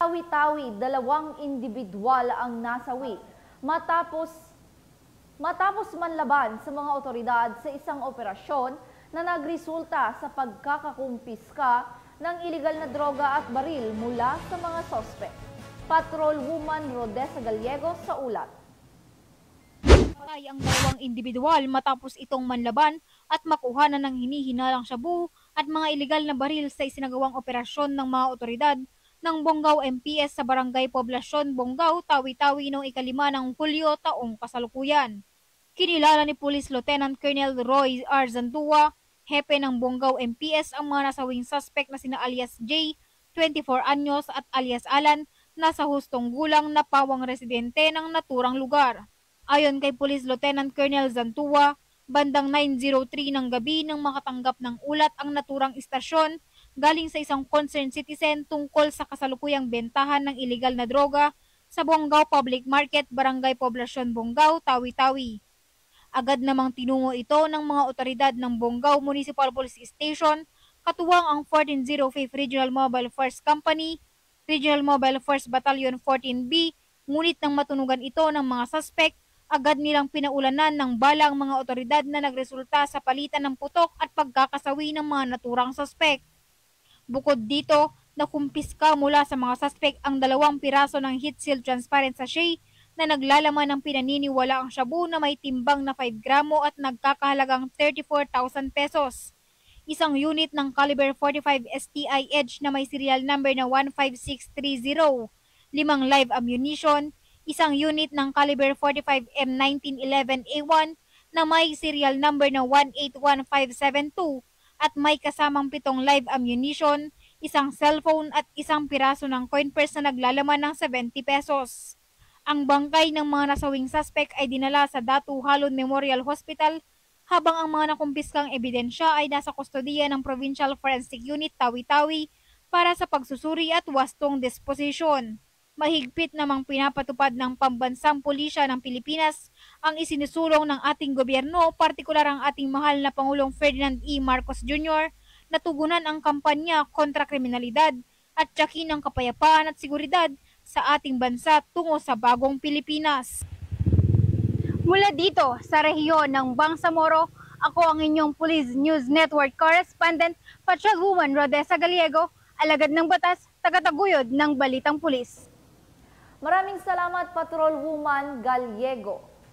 Tawi-tawi, 2 indibidwal ang nasawi matapos manlaban sa mga otoridad sa isang operasyon na nagresulta sa pagkakakumpiska ng iligal na droga at baril mula sa mga sospek. Patrolwoman Rodessa Gallego sa ulat. Patay ang 2 indibidwal matapos itong manlaban at makuha na ng hinihinalang shabu at mga iligal na baril sa isinagawang operasyon ng mga otoridad ng Bonggao MPS sa Barangay Poblasyon, Bonggao, Tawi-Tawi noong 5 ng Hulyo taong kasalukuyan. Kinilala ni Police Lieutenant Colonel Roy R. Zantua, hepe ng Bonggao MPS, ang mga nasawing suspect na sina alias J, 24 anyos at alias Alan, nasa hustong gulang na pawang residente ng naturang lugar. Ayon kay Police Lieutenant Colonel Zantua, bandang 9:03 ng gabi nang makatanggap ng ulat ang naturang istasyon galing sa isang concerned citizen tungkol sa kasalukuyang bentahan ng iligal na droga sa Bonggao Public Market, Barangay Poblasyon, Bonggao, Tawi-Tawi. Agad namang tinungo ito ng mga otoridad ng Bonggao Municipal Police Station, katuwang ang 1405th Regional Mobile Force Company, Regional Mobile Force Battalion 14B, ngunit nang matunugan ito ng mga suspect, agad nilang pinaulanan ng bala ang mga otoridad na nagresulta sa palitan ng putok at pagkakasawi ng mga naturang suspect. Bukod dito, nakumpiska mula sa mga suspect ang 2 piraso ng heat-sealed transparent sachet na naglalaman ng pinaniniwalaang shabu na may timbang na 5 gramo at nagkakahalagang 34,000 pesos. Isang unit ng caliber 45 STI Edge na may serial number na 15630, 5 live ammunition, isang unit ng caliber 45 M1911A1 na may serial number na 181572 at may kasamang 7 live ammunition, isang cellphone at isang piraso ng coin purse na naglalaman ng 70 pesos. Ang bangkay ng mga nasawing suspect ay dinala sa Datu Halon Memorial Hospital habang ang mga nakumpiskang ebidensya ay nasa kustodiya ng Provincial Forensic Unit Tawi-Tawi para sa pagsusuri at wastong disposisyon. Mahigpit namang pinapatupad ng Pambansang Pulisya ng Pilipinas ang isinusulong ng ating gobyerno, partikular ang ating mahal na Pangulong Ferdinand E. Marcos Jr. na tugunan ang kampanya kontra kriminalidad at tiyakin ng kapayapaan at seguridad sa ating bansa tungo sa bagong Pilipinas. Mula dito sa rehiyon ng Bangsamoro, ako ang inyong Police News Network Correspondent, Patrolwoman Rodessa Gallego, alagad ng batas, tagataguyod ng Balitang Pulis. Maraming salamat, Patrolwoman Gallego.